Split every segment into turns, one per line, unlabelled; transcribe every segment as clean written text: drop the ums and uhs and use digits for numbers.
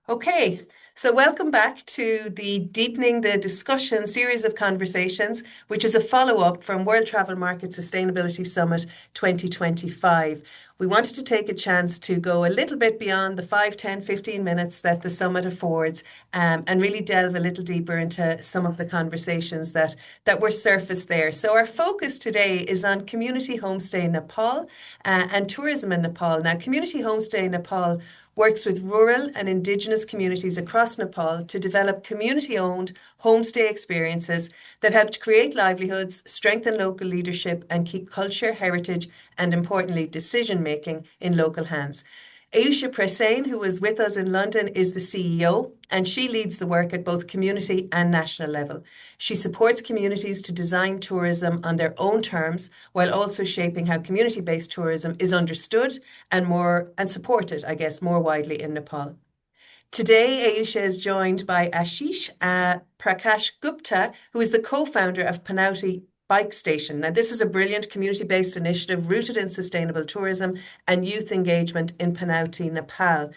Okay, so welcome back to the Deepening the Discussion series of conversations, which is a follow-up from World Travel Market Sustainability Summit 2025. We wanted to take a chance to go a little bit beyond the 5, 10, 15 minutes that the summit affords, and really delve a little deeper into some of the conversations that were surfaced there. So our focus today is on community homestay in Nepal and tourism in Nepal. Now, community homestay in Nepal works with rural and indigenous communities across Nepal to develop community-owned homestay experiences that help to create livelihoods, strengthen local leadership, and keep culture, heritage, and importantly, decision-making in local hands. Aayusha Prasain, who is with us in London, is the CEO, and she leads the work at both community and national level. She supports communities to design tourism on their own terms, while also shaping how community-based tourism is understood and supported, I guess, more widely in Nepal. Today, Aayusha is joined by Ashish Prakash Gupta, who is the co-founder of Panauti Bike Station. Now, this is a brilliant community-based initiative rooted in sustainable tourism and youth engagement in Panauti, Nepal.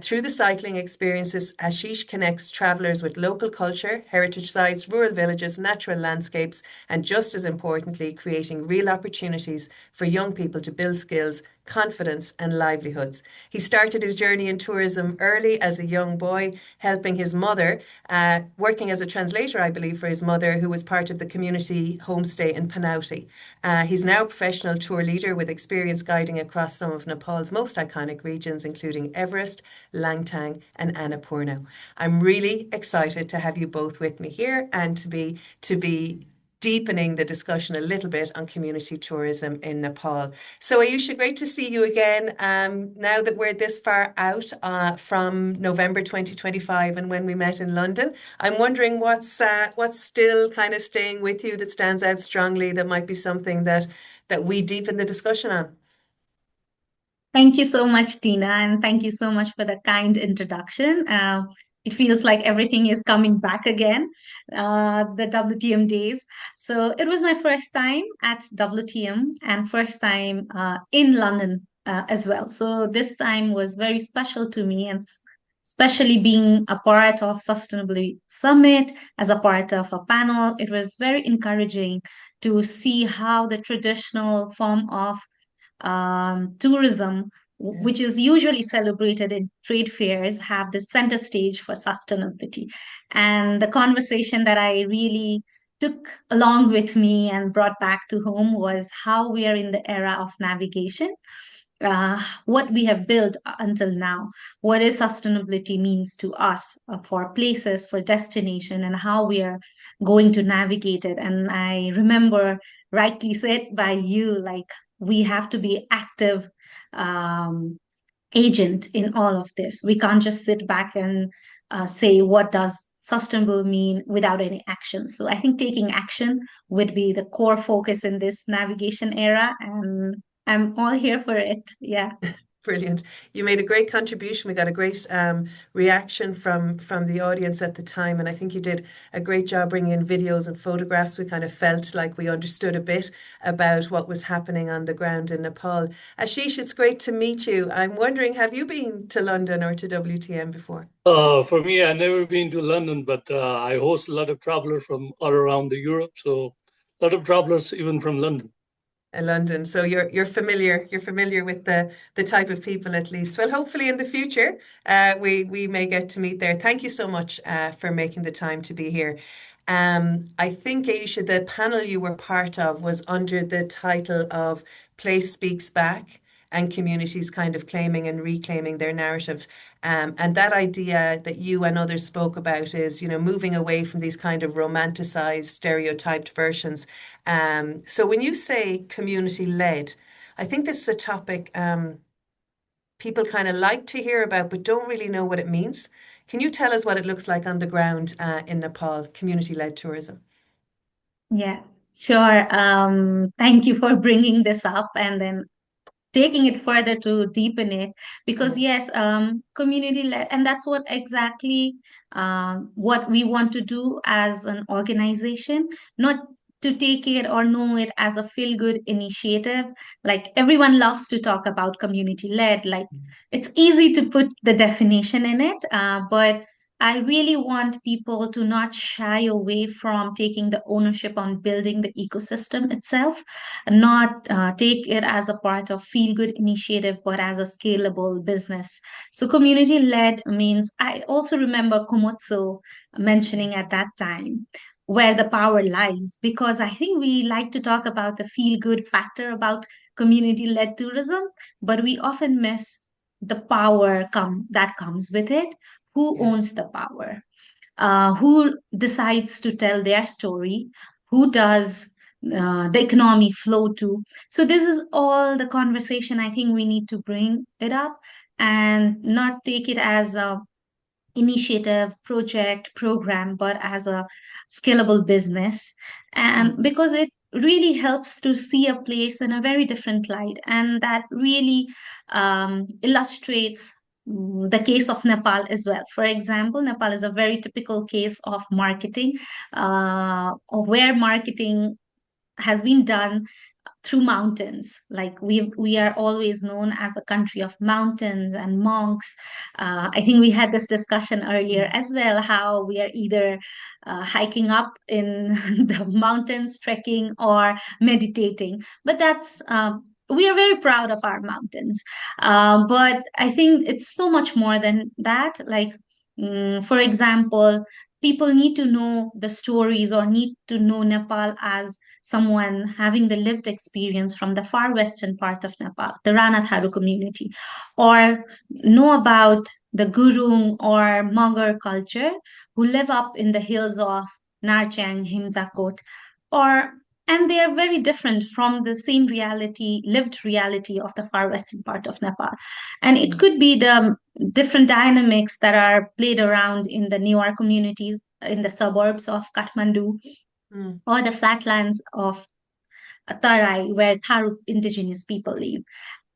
Through the cycling experiences, Ashish connects travellers with local culture, heritage sites, rural villages, natural landscapes, and just as importantly, creating real opportunities for young people to build skills, confidence, and livelihoods. He started his journey in tourism early as a young boy, helping his mother, working as a translator, I believe, for his mother, who was part of the community homestay in Panauti. He's now a professional tour leader with experience guiding across some of Nepal's most iconic regions, including Everest, Langtang, and Annapurna. I'm really excited to have you both with me here and to be deepening the discussion a little bit on community tourism in Nepal. So, Ayusha, great to see you again. Now that we're this far out from November 2025 and when we met in London, I'm wondering what's still kind of staying with you that stands out strongly that might be something that we deepen the discussion on.
Thank you so much, Tina, and thank you so much for the kind introduction. It feels like everything is coming back again, the WTM days. So it was my first time at WTM and first time in London as well. So this time was very special to me, and especially being a part of Sustainability Summit as a part of a panel. It was very encouraging to see how the traditional form of tourism,
Yeah.
which is usually celebrated in trade fairs, have the center stage for sustainability. And the conversation that I really took along with me and brought back to home was how we are in the era of navigation. What we have built until now, what is sustainability means to us for places, for destination, and how we are going to navigate it. And I remember rightly said by you, like we have to be active agent in all of this. We can't just sit back and say what does sustainable mean without any action. So I think taking action would be the core focus in this navigation era, and I'm all here for it. Yeah.
Brilliant. You made a great contribution. We got a great reaction from the audience at the time, and I think you did a great job bringing in videos and photographs. We kind of felt like we understood a bit about what was happening on the ground in Nepal. Ashish, it's great to meet you. I'm wondering, have you been to London or to WTM before?
For me, I've never been to London, but I host a lot of travelers from all around the Europe. So a lot of travelers even from London.
London. So you're familiar with the type of people at least. Well, hopefully in the future, we may get to meet there. Thank you so much for making the time to be here. I think, Aisha, the panel you were part of was under the title of Place Speaks Back and communities kind of claiming and reclaiming their narrative. And that idea that you and others spoke about is, moving away from these kind of romanticized, stereotyped versions. So when you say community led, I think this is a topic people kind of like to hear about, but don't really know what it means. Can you tell us what it looks like on the ground in Nepal, community led tourism?
Yeah, sure. Thank you for bringing this up and then taking it further to deepen it. Because,
Mm,
yes, community led, and that's what exactly what we want to do as an organization, not to take it or know it as a feel-good initiative. Like everyone loves to talk about community-led. Like it's easy to put the definition in it, but I really want people to not shy away from taking the ownership on building the ecosystem itself, and not take it as a part of feel-good initiative, but as a scalable business. So community-led means, I also remember Komotso mentioning at that time where the power lies, because I think we like to talk about the feel-good factor about community-led tourism, but we often miss the power that comes with it. Who
Yeah.
owns the power? Who decides to tell their story? Who does the economy flow to? So this is all the conversation I think we need to bring it up, and not take it as a initiative, project, program, but as a scalable business. And because it really helps to see a place in a very different light. And that really illustrates the case of Nepal as well. For example, Nepal is a very typical case of marketing, where marketing has been done through mountains. Like we are always known as a country of mountains and monks. I think we had this discussion earlier as well, how we are either hiking up in the mountains, trekking, or meditating. But that's we are very proud of our mountains. But I think it's so much more than that. Like, for example, people need to know the stories, or need to know Nepal as someone having the lived experience from the far western part of Nepal, the Rana Tharu community, or know about the Gurung or Magar culture who live up in the hills of Narchang, Himzakot, or and they are very different from the same reality, lived reality of the far western part of Nepal. And it could be the different dynamics that are played around in the newer communities in the suburbs of Kathmandu, or the flatlands of Tarai, where Tharu indigenous people live.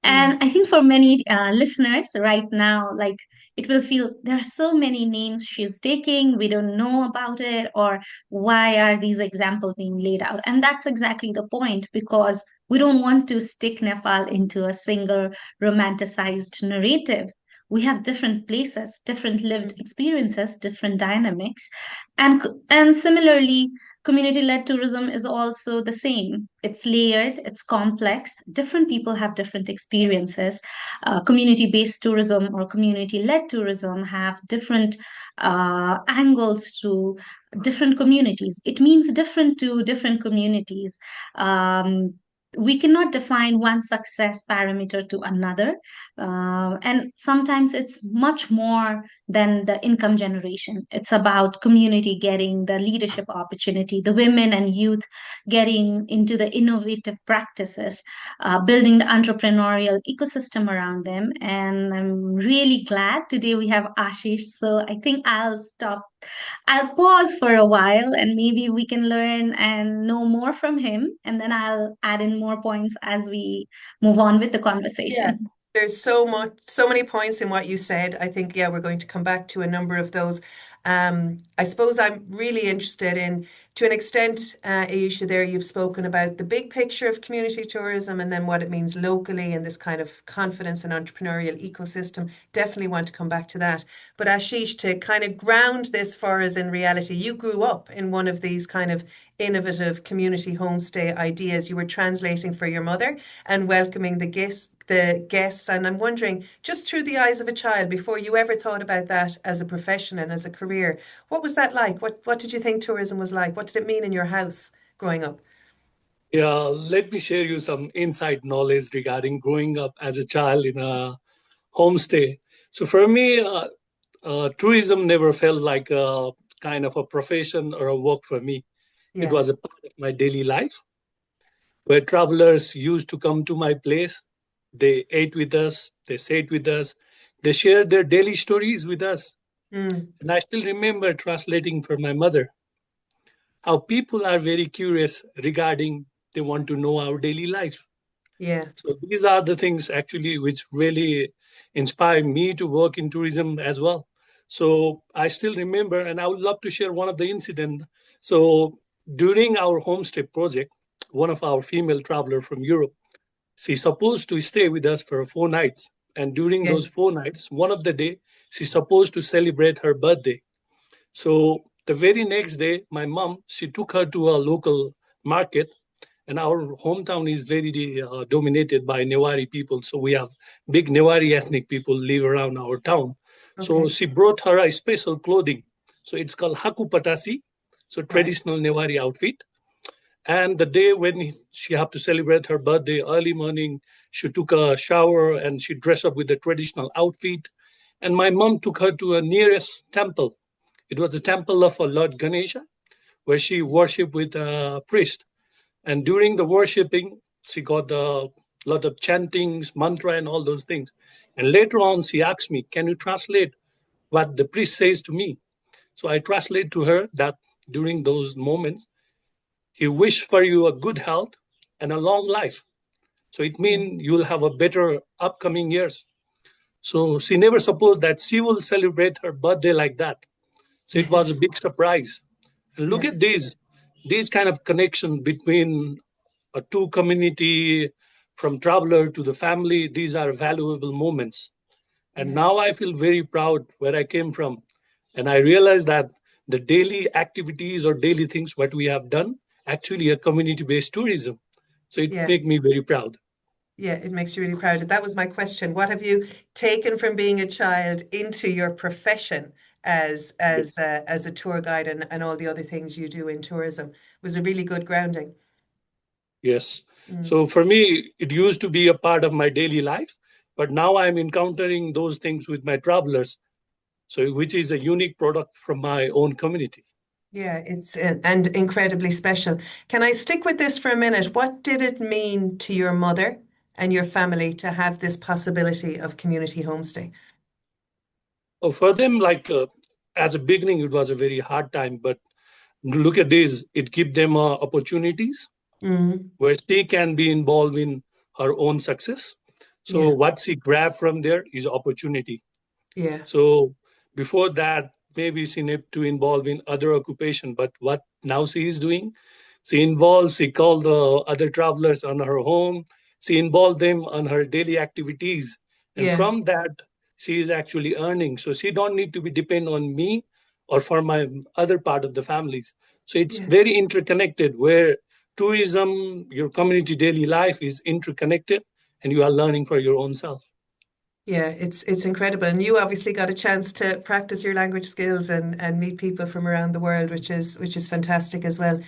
And I think for many listeners right now, like it will feel there are so many names she's taking, we don't know about it, or why are these examples being laid out? And that's exactly the point, because we don't want to stick Nepal into a single romanticized narrative. We have different places, different lived experiences, different dynamics, and similarly, community-led tourism is also the same. It's layered, it's complex. Different people have different experiences. Community-based tourism or community-led tourism have different angles to different communities. It means different to different communities. We cannot define one success parameter to another. And sometimes it's much more than the income generation. It's about community getting the leadership opportunity, the women and youth getting into the innovative practices, building the entrepreneurial ecosystem around them. And I'm really glad today we have Ashish. So I think I'll pause for a while, and maybe we can learn and know more from him. And then I'll add in more points as we move on with the
Yeah,
conversation.
there's so much, so many points in what you said. I think, yeah, we're going to come back to a number of those. I suppose I'm really interested in, to an extent, Aayusha, there you've spoken about the big picture of community tourism and then what it means locally and this kind of confidence and entrepreneurial ecosystem. Definitely want to come back to that. But Ashish, to kind of ground this for us in reality, you grew up in one of these kind of innovative community homestay ideas. You were translating for your mother and welcoming the guests. And I'm wondering, just through the eyes of a child, before you ever thought about that as a profession and as a career, what was that like? What did you think tourism was like? What did it mean in your house growing up?
Yeah, let me share you some inside knowledge regarding growing up as a child in a homestay. So for me, tourism never felt like a kind of a profession or a work for me. It
Yeah,
was a part of my daily life where travelers used to come to my place. They ate with us, they sat with us, they shared their daily stories with us.
mm,
And I still remember translating for my mother how people are very curious regarding, they want to know our daily life.
yeah,
So these are the things actually which really inspire me to work in tourism as well. So I still remember, and I would love to share one of the incident. So during our homestay project, one of our female traveler from Europe, she's supposed to stay with us for 4 nights. And during
Yeah.
those 4 nights, one of the day, she's supposed to celebrate her birthday. So the very next day, my mom, she took her to a local market, and our hometown is very dominated by Newari people. So we have big Newari ethnic people live around our town. So
Okay.
she brought her a special clothing. So it's called Haku Patasi, so
Right.
traditional Newari outfit. And the day when she had to celebrate her birthday, early morning, she took a shower and she dressed up with the traditional outfit. And my mom took her to a nearest temple. It was the temple of Lord Ganesha, where she worshipped with a priest. And during the worshipping, she got a lot of chantings, mantra, and all those things. And later on, she asked me, "Can you translate what the priest says to me?" So I translate to her that during those moments, he wished for you a good health and a long life. So it
Yeah.
means you'll have a better upcoming years. So she never supposed that she will celebrate her birthday like that. So it was a
Yes.
big surprise. And look
Yeah.
at these kind of connection between a two community, from traveler to the family. These are valuable moments. And
Yeah.
now I feel very proud where I came from. And I realize that the daily activities or daily things what we have done actually a community-based tourism. So it
Yeah.
makes me very proud.
Yeah, it makes you really proud. That was my question. What have you taken from being a child into your profession as a tour guide and all the other things you do in tourism? It was a really good grounding.
Yes.
Mm.
So for me, it used to be a part of my daily life, but now I'm encountering those things with my travelers. So which is a unique product from my own community.
Yeah, it's and incredibly special. Can I stick with this for a minute? What did it mean to your mother and your family to have this possibility of community homestay?
Oh, for them, like as a beginning, it was a very hard time, but look at this, it give them opportunities
Mm.
where she can be involved in her own success. So
Yeah,
what she grab from there is opportunity.
yeah,
So before that, maybe she need to involve in other occupation, but what now she is doing, she called the other travelers on her home, she involved them on her daily activities. And
yeah,
from that, she is actually earning. So she don't need to be depend on me or for my other part of the families. So it's
yeah.
very interconnected where tourism, your community daily life is interconnected and you are learning for your own self.
Yeah, it's incredible. And you obviously got a chance to practice your language skills and meet people from around the world, which is fantastic as well.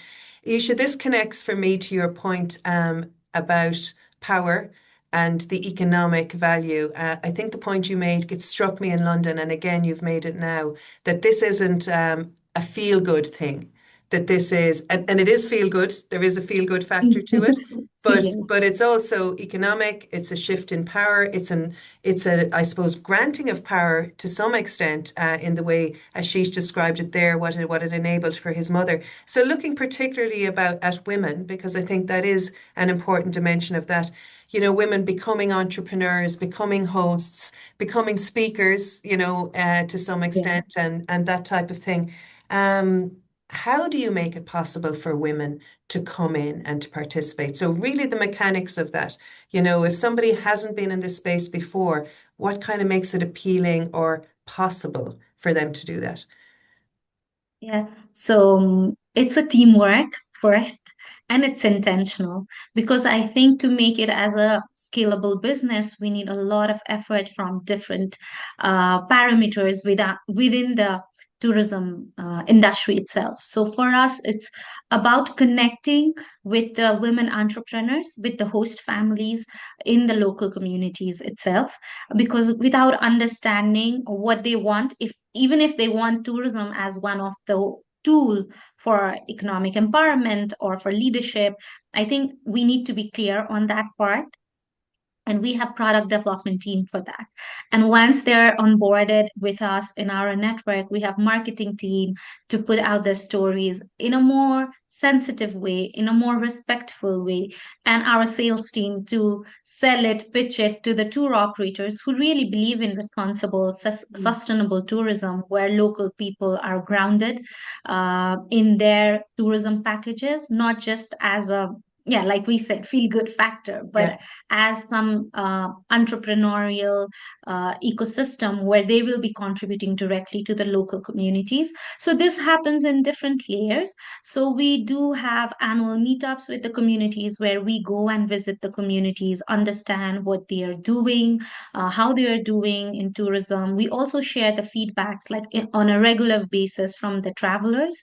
Isha, this connects for me to your point about power and the economic value. I think the point you made, it struck me in London, and again, you've made it now, that this isn't a feel-good thing. That this is, and it is feel good. There is a feel good factor to it, but
Yes.
but it's also economic. It's a shift in power. It's a I suppose granting of power to some extent in the way Ashish described it there. What it enabled for his mother. So looking particularly about at women because I think that is an important dimension of that. You know, women becoming entrepreneurs, becoming hosts, becoming speakers. To some
Yeah.
extent, and that type of thing. Um, how do you make it possible for women to come in and to participate? So really the mechanics of that, if somebody hasn't been in this space before, what kind of makes it appealing or possible for them to do that?
Yeah, so it's a teamwork first, and it's intentional because I think to make it as a scalable business, we need a lot of effort from different parameters within the tourism industry itself. So for us, it's about connecting with the women entrepreneurs, with the host families in the local communities itself, because without understanding what they want, if even if they want tourism as one of the tool for economic empowerment or for leadership, I think we need to be clear on that part. and we have product development team for that. And once they're onboarded with us in our network, we have marketing team to put out their stories in a more sensitive way, in a more respectful way, and our sales team to sell it, pitch it to the tour operators who really believe in responsible, sustainable tourism, where local people are grounded in their tourism packages, not just as a, yeah, like we said, feel good factor, but
Yeah.
as some entrepreneurial ecosystem where they will be contributing directly to the local communities. So this happens in different layers. So we do have annual meetups with the communities where we go and visit the communities, understand what they are doing, how they are doing in tourism. We also share the feedbacks like on a regular basis from the travelers,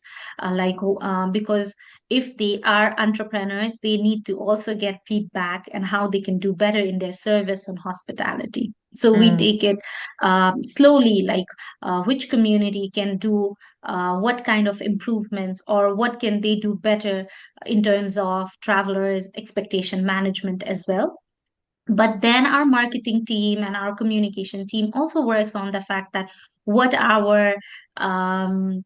because if they are entrepreneurs, they need to also get feedback and how they can do better in their service and hospitality. So we
Mm.
take it slowly, like which community can do what kind of improvements, or what can they do better in terms of travelers' expectation management as well. But then our marketing team and our communication team also works on the fact that what our um,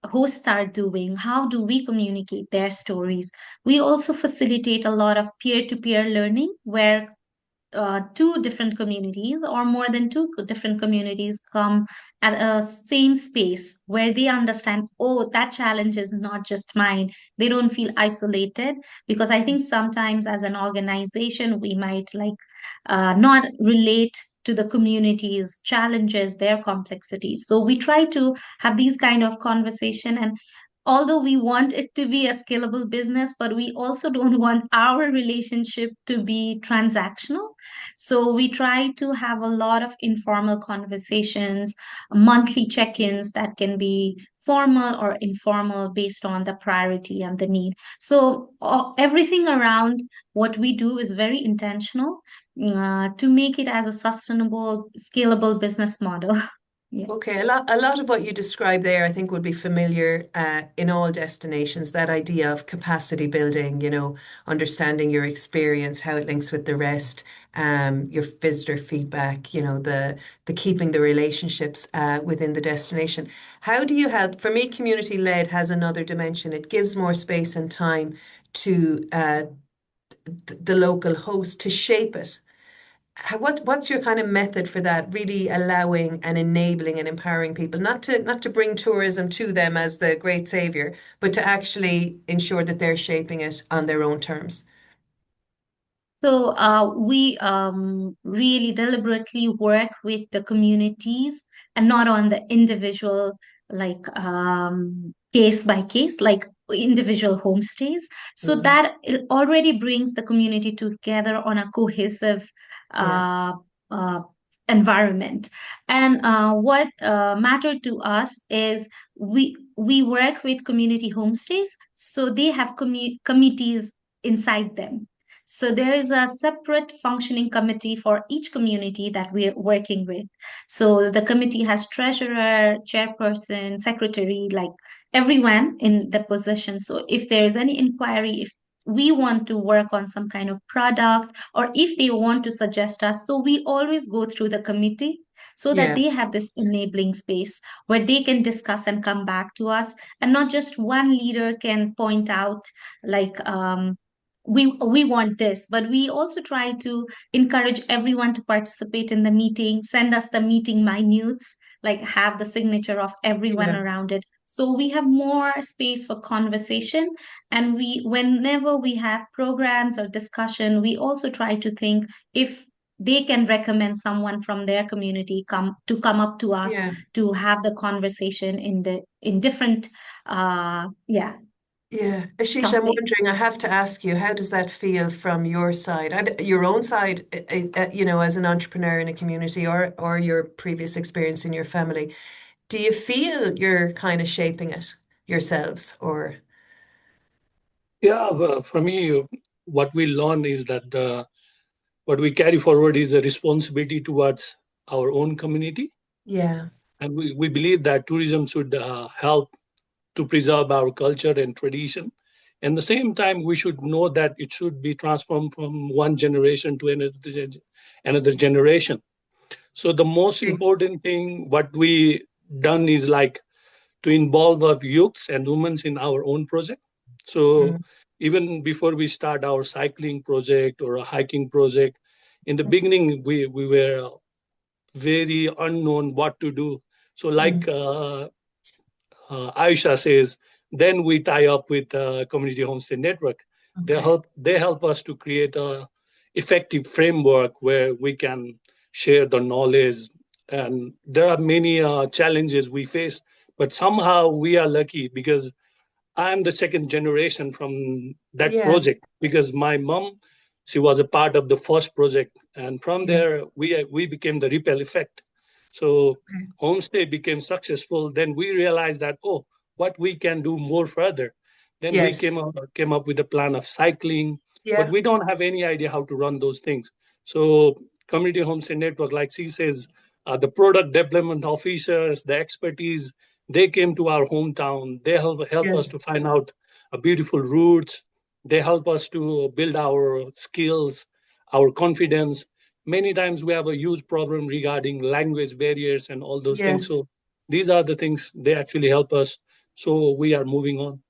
hosts are doing, how do we communicate their stories. We also facilitate a lot of peer-to-peer learning where two different communities or more than two different communities come at a same space where they understand, oh, that challenge is not just mine. They don't feel isolated, because I think sometimes as an organization we might not relate to the community's challenges, their complexities. So we try to have these kind of conversation, and although we want it to be a scalable business, but we also don't want our relationship to be transactional. So we try to have a lot of informal conversations, monthly check-ins that can be formal or informal based on the priority and the need. So everything around what we do is very intentional to make it as a sustainable, scalable business model. Yeah.
Okay, a lot of what you described there, I think, would be familiar in all destinations. That idea of capacity building, understanding your experience, how it links with the rest, your visitor feedback, the keeping the relationships within the destination. How do you help? For me, community led has another dimension. It gives more space and time to the local host to shape it. What's your kind of method for that? Really allowing and enabling and empowering people, not to bring tourism to them as the great savior, but to actually ensure that they're shaping it on their own terms.
So we really deliberately work with the communities and not on the individual, case by case, like individual homestays. So
Mm.
that it already brings the community together on a cohesive
Yeah,
uh, uh, environment. And what mattered to us is we work with community homestays, so they have committees inside them. So there is a separate functioning committee for each community that we're working with. So the committee has treasurer, chairperson, secretary, like everyone in the position. So if there is any inquiry, if we want to work on some kind of product, or if they want to suggest us, so we always go through the committee so that
yeah,
they have this enabling space where they can discuss and come back to us, and not just one leader can point out like we want this, but we also try to encourage everyone to participate in the meeting, send us the meeting minutes, like have the signature of everyone
yeah,
around it, so we have more space for conversation. And we, whenever we have programs or discussion, we also try to think if they can recommend someone from their community come up to us
yeah.
to have the conversation in different yeah
Yeah, Ashish, I'm
topics.
wondering, I have to ask you, how does that feel from your side, either your own side, as an entrepreneur in a community, or your previous experience in your family? Do you feel you're kind of shaping it yourselves, or
Yeah, well, for me, what we learn is that what we carry forward is a responsibility towards our own community.
yeah,
And we believe that tourism should help to preserve our culture and tradition And the same time, we should know that it should be transformed from one generation to another generation. So the most
Okay.
important thing what we done is like to involve our youths and women in our own project. So
Mm.
even before we start our cycling project or a hiking project, in the beginning we were very unknown what to do. So like
Mm.
Aisha says, then we tie up with Community Homestay Network.
Okay.
They help us to create a effective framework where we can share the knowledge. And there are many challenges we face, but somehow we are lucky because I'm the second generation from that
Yeah.
project because my mom, she was a part of the first project, and from
Yeah.
there we became the ripple effect. So
Okay.
homestay became successful. Then we realized that what we can do more further. Then we
Yes.
came up with a plan of cycling, but
Yeah.
we don't have any idea how to run those things. So community homestay network, like she says, the product development officers, the expertise, they came to our hometown. They help us
Yes.
to find out beautiful routes. They help us to build our skills, our confidence. Many times we have a huge problem regarding language barriers and all those things.
Yes.
So these are the things they actually help us. So we are moving on.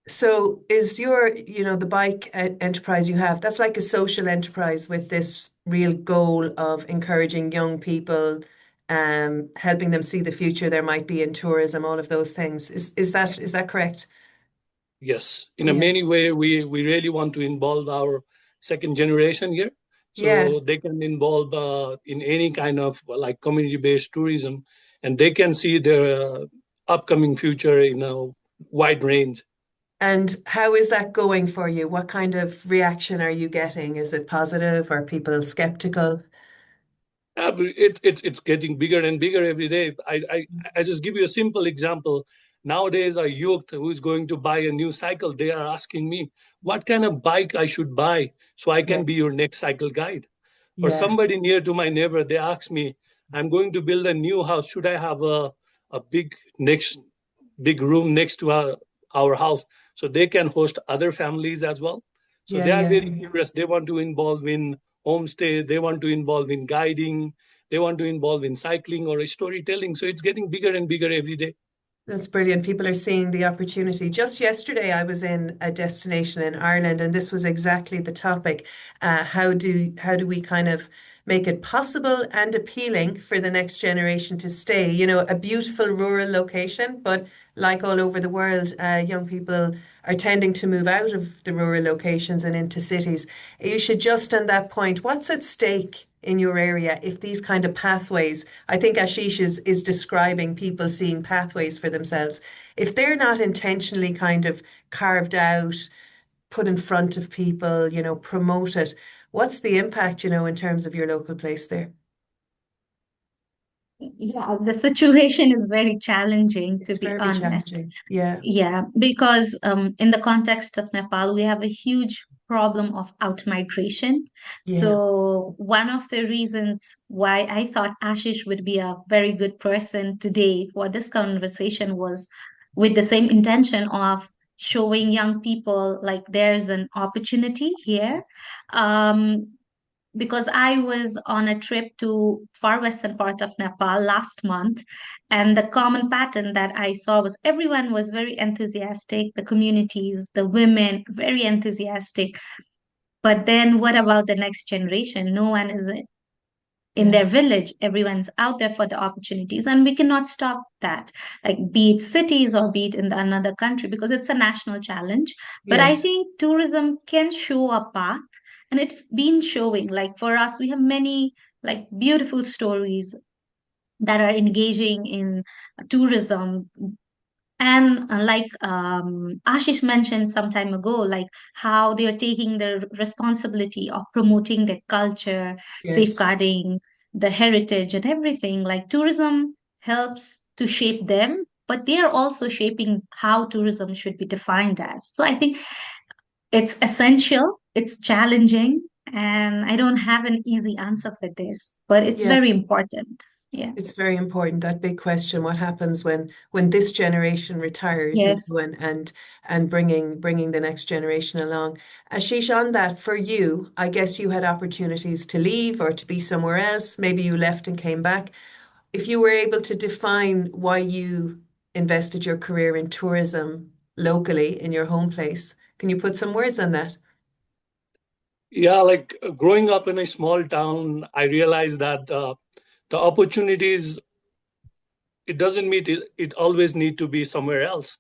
So is your, the bike enterprise you have, that's like a social enterprise with this real goal of encouraging young people, helping them see the future there might be in tourism, all of those things. Is that correct?
Yes, in a
Yeah.
many way, we really want to involve our second generation here,
Yeah.
so they can involve in any kind of like community-based tourism, and they can see their upcoming future in a wide range.
And how is that going for you? What kind of reaction are you getting? Is it positive? Are people skeptical?
But it's getting bigger and bigger every day. I just give you a simple example. Nowadays, a youth who is going to buy a new cycle, they are asking me what kind of bike I should buy so I
Yeah.
can be your next cycle guide. Or
Yeah.
somebody near to my neighbor, they ask me, I'm going to build a new house. Should I have a big room next to our house so they can host other families as well? So
Yeah.
they are
Yeah.
very curious. They want to involve in homestay. They want to involve in guiding. They want to involve in cycling or storytelling. So it's getting bigger and bigger every day.
That's brilliant. People are seeing the opportunity. Just yesterday, I was in a destination in Ireland, and this was exactly the topic. How do we kind of make it possible and appealing for the next generation to stay? A beautiful rural location, but like all over the world, young people are tending to move out of the rural locations and into cities. You should just on that point, what's at stake in your area if these kind of pathways, I think Ashish is describing people seeing pathways for themselves, if they're not intentionally kind of carved out, put in front of people, promoted, what's the impact, in terms of your local place there?
Yeah, the situation is very challenging, to
It's
be
very
honest.
challenging. Yeah.
Yeah, because in the context of Nepal, we have a huge problem of out-migration.
Yeah.
So one of the reasons why I thought Ashish would be a very good person today for this conversation was with the same intention of showing young people like there's an opportunity here. Um, because I was on a trip to far western part of Nepal last month, and the common pattern that I saw was everyone was very enthusiastic, the communities, the women, very enthusiastic. But then what about the next generation? No one is in
Yeah.
their village. Everyone's out there for the opportunities, and we cannot stop that. Like be it cities or be it in another country, because it's a national challenge. But I
Yes.
think tourism can show a path, and it's been showing. Like for us, we have many like beautiful stories that are engaging in tourism. And like Ashish mentioned some time ago, like how they are taking the responsibility of promoting their culture,
Yes.
safeguarding the heritage and everything. Like tourism helps to shape them, but they are also shaping how tourism should be defined as. So I think it's essential, it's challenging, and I don't have an easy answer for this, but it's
Yeah.
very important. Yeah.
It's very important, that big question, what happens when this generation retires,
Yes.
and bringing the next generation along. Ashish, on that, for you, I guess you had opportunities to leave or to be somewhere else. Maybe you left and came back. If you were able to define why you invested your career in tourism locally in your home place, can you put some words on that?
Yeah, like growing up in a small town, I realized that the opportunities, it doesn't mean it always need to be somewhere else.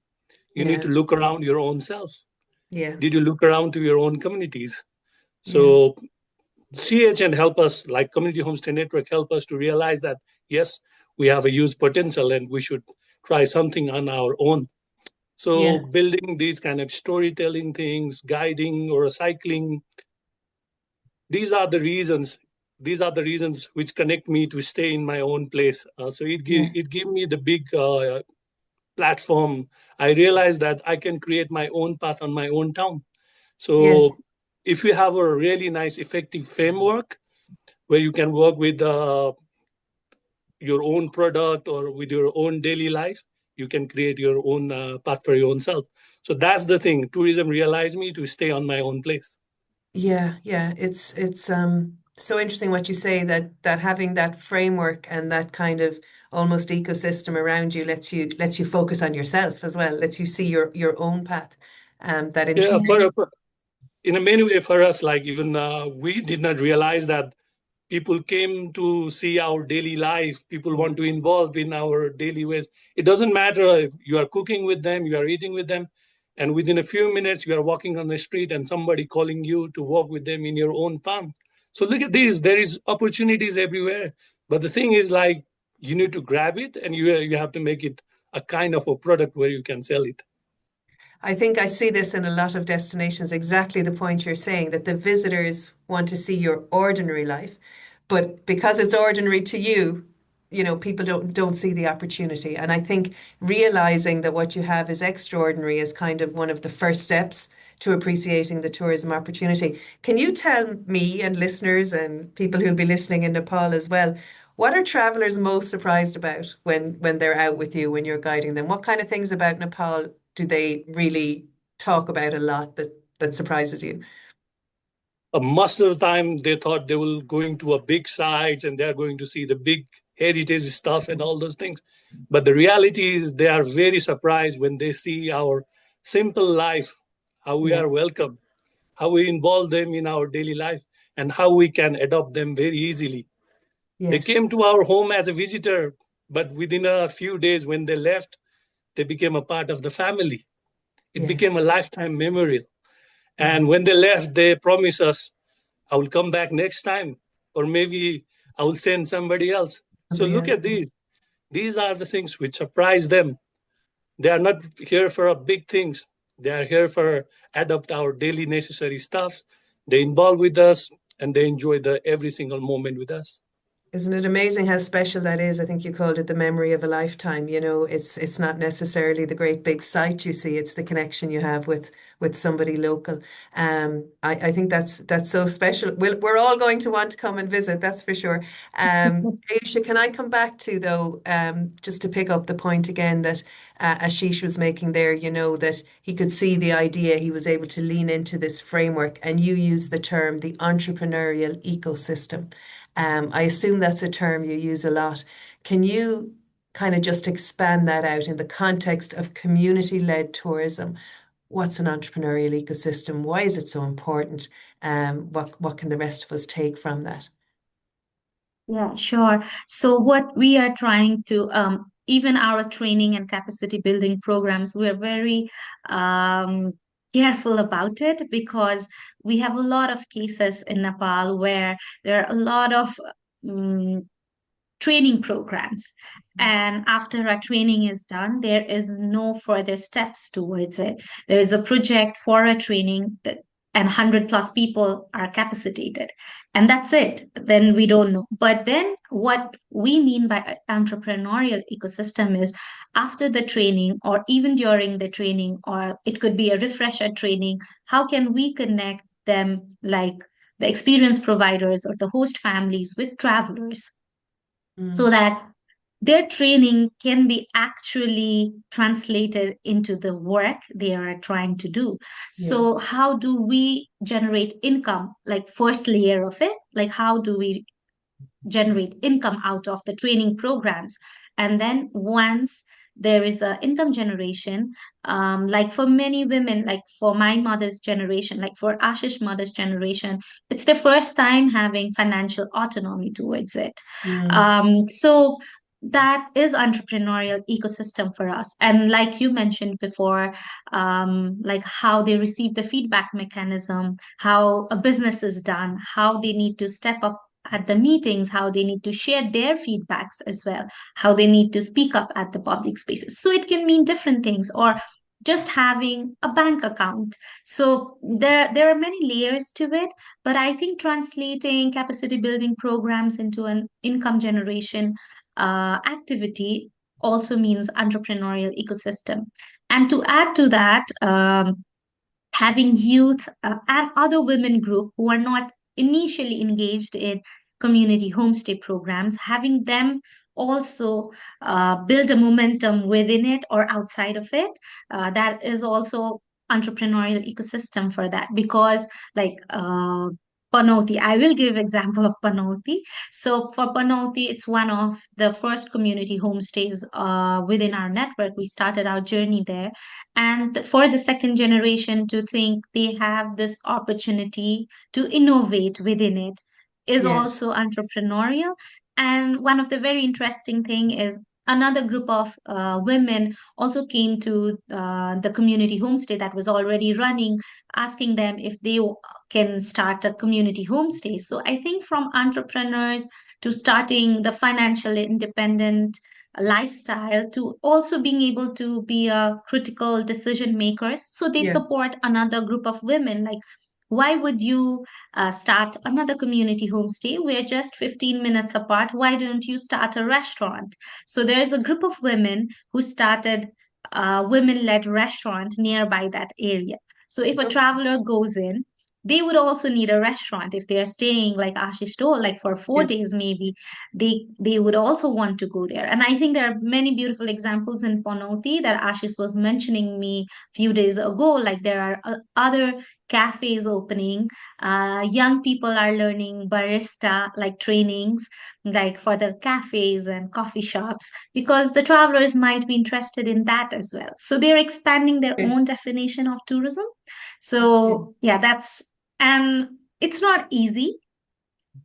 You need
Yeah,
to look around your own self.
yeah,
Did you look around to your own communities?
yeah,
So CHN help us, like Community Homestay Network, help us to realize that yes, we have a huge potential and we should try something on our own. So
yeah.
building these kind of storytelling things, guiding or cycling, these are the reasons. These are the reasons which connect me to stay in my own place. So
Yeah.
it gave me the big platform. I realized that I can create my own path on my own town.
Yes.
So if you have a really nice, effective framework where you can work with your own product or with your own daily life, you can create your own path for your own self. So that's the thing. Tourism realized me to stay on my own place.
Yeah, yeah. It's so interesting what you say, that having that framework and that kind of almost ecosystem around you lets you focus on yourself as well, lets you see your own path. That
Yeah,
interest.
in a many way for us, like even we did not realize that people came to see our daily life. People
Yeah,
want to involve in our daily ways. It doesn't matter if you are cooking with them, you are eating with them, and within a few minutes you are walking on the street and somebody calling you to walk with them in your own farm. So look at this. There is opportunities everywhere, but the thing is, like, you need to grab it and you have to make it a kind of a product where you can sell it.
I think I see this in a lot of destinations, exactly the point you're saying, that the visitors want to see your ordinary life, but because it's ordinary to you, people don't see the opportunity. And I think realizing that what you have is extraordinary is kind of one of the first steps to appreciating the tourism opportunity. Can you tell me and listeners and people who'll be listening in Nepal as well, what are travelers most surprised about when they're out with you, when you're guiding them? What kind of things about Nepal do they really talk about a lot that surprises you?
Most of the time they thought they were going to a big sites and they're going to see the big heritage stuff and all those things, but the reality is they are very surprised when they see our simple life, how we
Yeah.
are welcome, how we involve them in our daily life, and how we can adopt them very easily. They
Yes.
came to our home as a visitor, but within a few days when they left, they became a part of the family. It became a
Yes.
lifetime memory.
Yeah.
And when they left, they promised us, I will come back next time, or maybe I will send somebody else. So
Somebody
look
else.
at these. These are the things which surprise them. They are not here for a big things. They are here for adopt our daily necessary stuffs. They involve with us and they enjoy the every single moment with us.
Isn't it amazing how special that is? I think you called it the memory of a lifetime. It's not necessarily the great big sight you see, it's the connection you have with somebody local. I think that's so special. We're all going to want to come and visit, that's for sure. Aisha, can I come back to though, just to pick up the point again that Ashish was making there, that he could see the idea, he was able to lean into this framework, and you use the term the entrepreneurial ecosystem. I assume that's a term you use a lot. Can you kind of just expand that out in the context of community-led tourism? What's an entrepreneurial ecosystem? Why is it so important? What can the rest of us take from that?
Yeah, sure. So what we are trying to, even our training and capacity building programs, we're very um, careful about it because we have a lot of cases in Nepal where there are a lot of um, training programs. And after a training is done, there is no further steps towards it. There is a project for a training that, and 100 plus people are capacitated. And that's it. Then we don't know. But then what we mean by entrepreneurial ecosystem is after the training, or even during the training, or it could be a refresher training, how can we connect them, like the experience providers or the host families, with travelers? so that their training can be actually translated into the work they are trying to do.
Yeah.
So how do we generate income? Like first layer of it, like how do we generate income out of the training programs? And then once there is a income generation, like for many women, like for my mother's generation, like for Ashish mother's generation, it's the first time having financial autonomy towards it. So that is entrepreneurial ecosystem for us. And like you mentioned before, like how they receive the feedback mechanism, how a business is done, how they need to step up at the meetings, how they need to share their feedbacks as well, how they need to speak up at the public spaces. So it can mean different things, or just having a bank account. So there are many layers to it, but I think translating capacity building programs into an income generation activity also means entrepreneurial ecosystem. And to add to that, having youth and other women group who are not initially engaged in community homestay programs, having them also build a momentum within it or outside of it, that is also entrepreneurial ecosystem for that. Because like Panauti, I will give example of Panauti. So for Panauti, it's one of the first community homestays within our network. We started our journey there, and for the second generation to think they have this opportunity to innovate within it is
Yes.
also entrepreneurial. And one of the very interesting thing is another group of women also came to the community homestay that was already running, asking them if they can start a community homestay. So I think from entrepreneurs to starting the financial independent lifestyle to also being able to be a critical decision makers, so they
Yeah.
support another group of women. Like why would you start another community homestay? We're just 15 minutes apart. Why don't you start a restaurant? So there's a group of women who started a women-led restaurant nearby that area. So if a
Okay.
traveler goes in, they would also need a restaurant if they're staying, like Ashish told, like for four
Yeah.
days maybe. They would also want to go there. And I think there are many beautiful examples in Panauti that Ashish was mentioning me few days ago. Like there are other cafes opening. Young people are learning barista like trainings, like for the cafes and coffee shops, because the travelers might be interested in that as well. So they're expanding their
Okay.
own definition of tourism.
Okay.
So yeah, and it's not easy.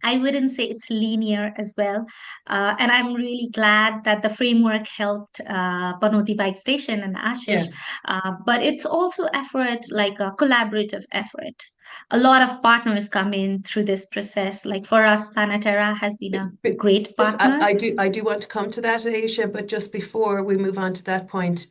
I wouldn't say it's linear as well. And I'm really glad that the framework helped Panauti Bike Station and Ashish.
Yeah.
But it's also effort, like a collaborative effort. A lot of partners come in through this process. Like for us, Planetera has been a
But
great
just,
partner.
I do want to come to that, Aisha, but just before we move on to that point,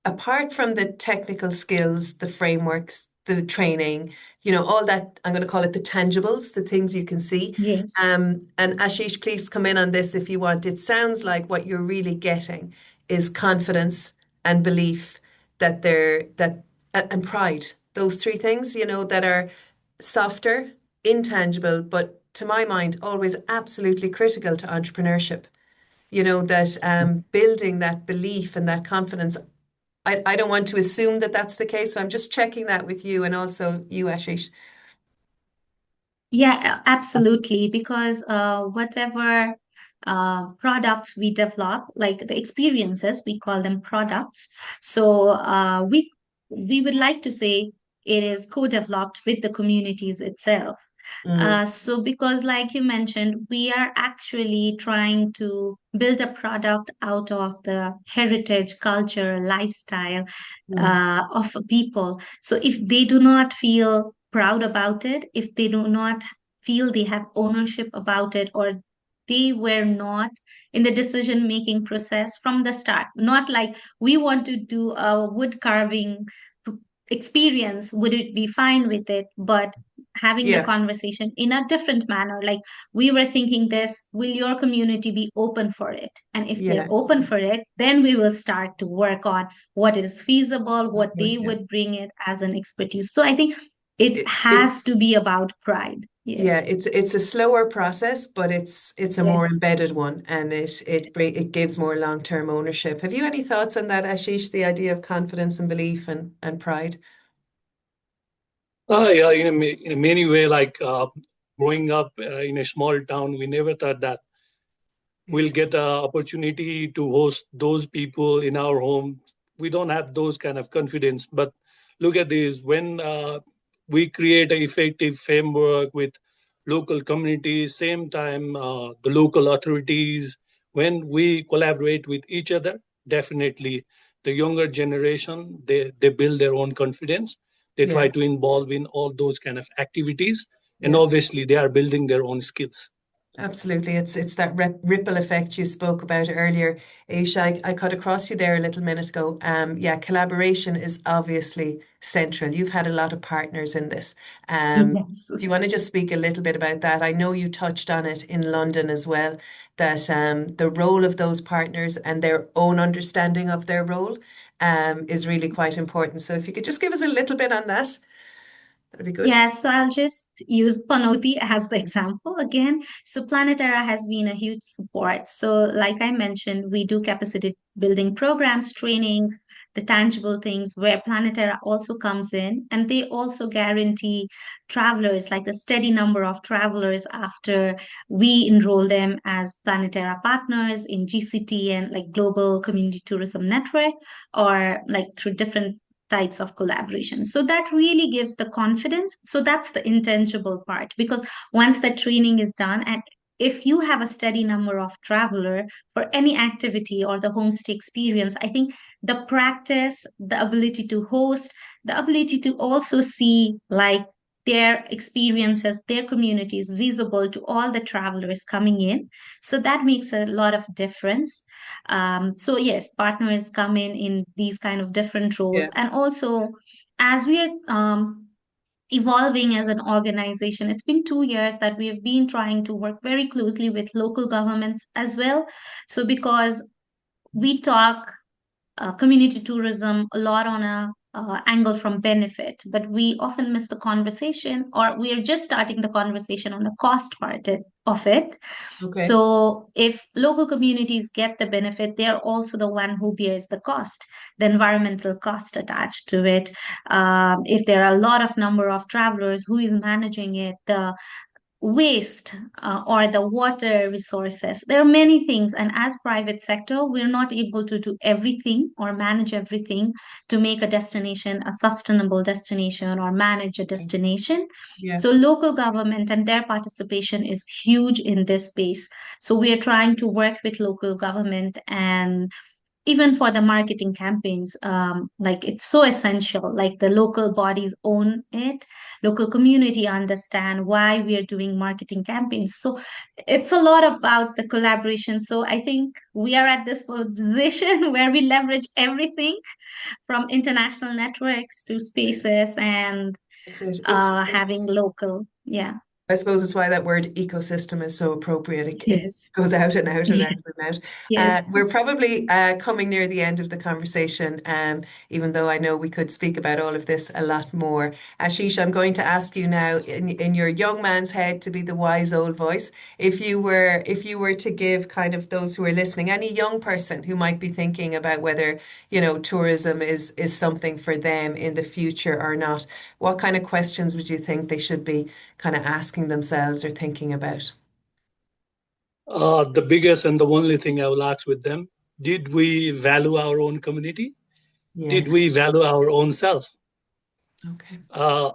apart from the technical skills, the frameworks, the training, all that, I'm going to call it the tangibles, the things you can see.
Yes.
And Ashish, please come in on this if you want. It sounds like what you're really getting is confidence and belief that and pride. Those three things, that are softer, intangible, but to my mind, always absolutely critical to entrepreneurship. That building that belief and that confidence. I don't want to assume that that's the case, so I'm just checking that with you and also you, Ashish.
Yeah, absolutely. Because whatever products we develop, like the experiences, we call them products. So we would like to say it is co-developed with the communities itself.
Mm,
So because like you mentioned, we are actually trying to build a product out of the heritage, culture, lifestyle
mm,
of people. So if they do not feel proud about it, if they do not feel they have ownership about it, or they were not in the decision making process from the start, not like we want to do a wood carving experience, would it be fine with it? But having the
yeah,
conversation in a different manner, like we were thinking this, will your community be open for it? And if they're
yeah,
open for it, then we will start to work on what is feasible,
of
what they
course, yeah.
would bring it as an expertise. So I think it
It, it,
has to be about pride.
Yeah,
Yes.
it's a slower process, but it's a more
Yes.
embedded one, and it gives more long-term ownership. Have you any thoughts on that, Ashish? The idea of confidence and belief and pride?
Yeah, in a many way, like growing up in a small town, we never thought that we'll get an opportunity to host those people in our home. We don't have those kind of confidence. But look at this: when we create an effective framework with local communities, same time the local authorities, when we collaborate with each other, definitely the younger generation they build their own confidence. They
Yeah,
try to involve in all those kind of activities, and
yeah.
obviously they are building their own skills.
Absolutely. It's that ripple effect you spoke about earlier. Aisha, I cut across you there a little minute ago. Yeah, collaboration is obviously central. You've had a lot of partners in this.
Yes.
Do you want to just speak a little bit about that? I know you touched on it in London as well, that the role of those partners and their own understanding of their role is really quite important. So if you could just give us a little bit on that, that'd be good.
Yeah, so I'll just use Panauti as the example again. So Planetera has been a huge support. So, like I mentioned, we do capacity building programs, trainings, the tangible things where Planetera also comes in, and they also guarantee travelers, like the steady number of travelers after we enroll them as Planetera partners in GCT and like Global Community Tourism Network, or like through different types of collaboration. So that really gives the confidence. So that's the intangible part, because once the training is done, and if you have a steady number of traveler for any activity or the homestay experience, I think the practice, the ability to host, the ability to also see like their experiences, their communities visible to all the travelers coming in. So that makes a lot of difference. So yes, partners come in these kind of different roles,
Yeah.
and also as we are evolving as an organization, it's been 2 years that we have been trying to work very closely with local governments as well. So because we talk community tourism a lot on a angle from benefit, but we often miss the conversation, or we are just starting the conversation on the cost of it.
Okay.
So if local communities get the benefit, they're also the one who bears the cost, the environmental cost attached to it. If there are a lot of number of travelers, who is managing it? The waste or the water resources, there are many things, and as private sector we're not able to do everything or manage everything to make a destination a sustainable destination or manage a destination.
Yeah.
So local government and their participation is huge in this space. So we are trying to work with local government, and even for the marketing campaigns, like it's so essential, like the local bodies own it, local community understand why we are doing marketing campaigns. So it's a lot about the collaboration. So I think we are at this position where we leverage everything from international networks to spaces and
It's it's
having
it's
local. Yeah.
I suppose it's why that word ecosystem is so appropriate. It
Yes.
goes out and out and out and out.
Yes.
We're probably coming near the end of the conversation, even though I know we could speak about all of this a lot more. Ashish, I'm going to ask you now, in your young man's head, to be the wise old voice. If you were to give kind of those who are listening, any young person who might be thinking about whether, tourism is something for them in the future or not, what kind of questions would you think they should be kind of asking themselves or thinking about?
The biggest and the only thing I will ask with them: did we value our own community? Did
Yes.
we value our own self?
Okay.
Uh,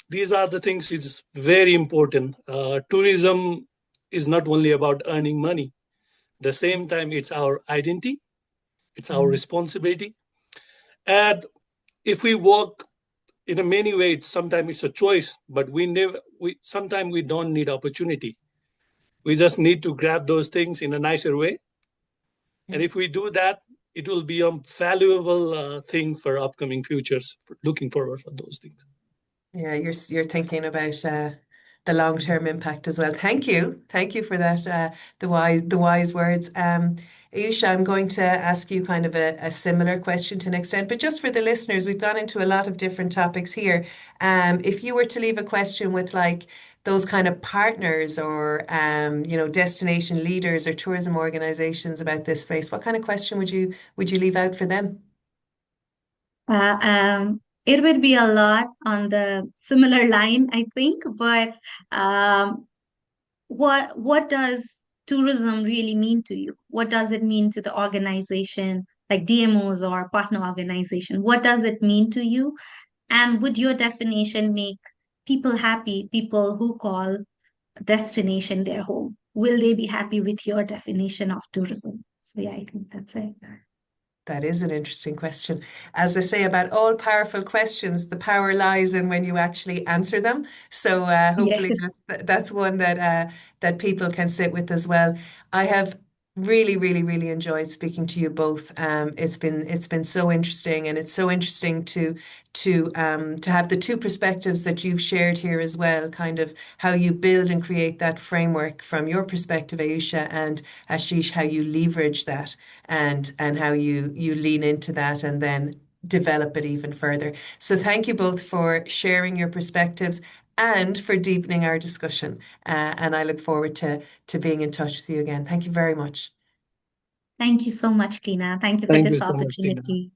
these are the things it's very important. Tourism is not only about earning money. At the same time, it's our identity, it's our
Mm.
responsibility. And if we work in a many ways, sometimes it's a choice, but we sometimes we don't need opportunity. We just need to grab those things in a nicer way.
Yeah.
And if we do that, it will be a valuable thing for upcoming futures. Looking forward for those things.
Yeah, you're thinking about the long-term impact as well. Thank you for that. The wise words. Ayesha, I'm going to ask you kind of a similar question to an extent, but just for the listeners, we've gone into a lot of different topics here. If you were to leave a question with like those kind of partners or destination leaders or tourism organizations about this space, what kind of question would you leave out for them?
It would be a lot on the similar line, I think, but um, what does tourism really mean to you? What does it mean to the organization, like DMOs or partner organization? What does it mean to you? And would your definition make people happy, people who call a destination their home? Will they be happy with your definition of tourism? So yeah, I think that's it.
That is an interesting question. As I say about all powerful questions, the power lies in when you actually answer them. So hopefully
Yes.
that's one that people can sit with as well. I have really, really, really enjoyed speaking to you both. It's been so interesting, and it's so interesting to have the two perspectives that you've shared here as well. Kind of how you build and create that framework from your perspective, Ayusha, and Ashish, how you leverage that and how you lean into that and then develop it even further. So thank you both for sharing your perspectives and for deepening our discussion. And I look forward to being in touch with you again. Thank you very much.
Thank you so much, Tina. Thank you for
Thank you
this
so much, Tina.
opportunity.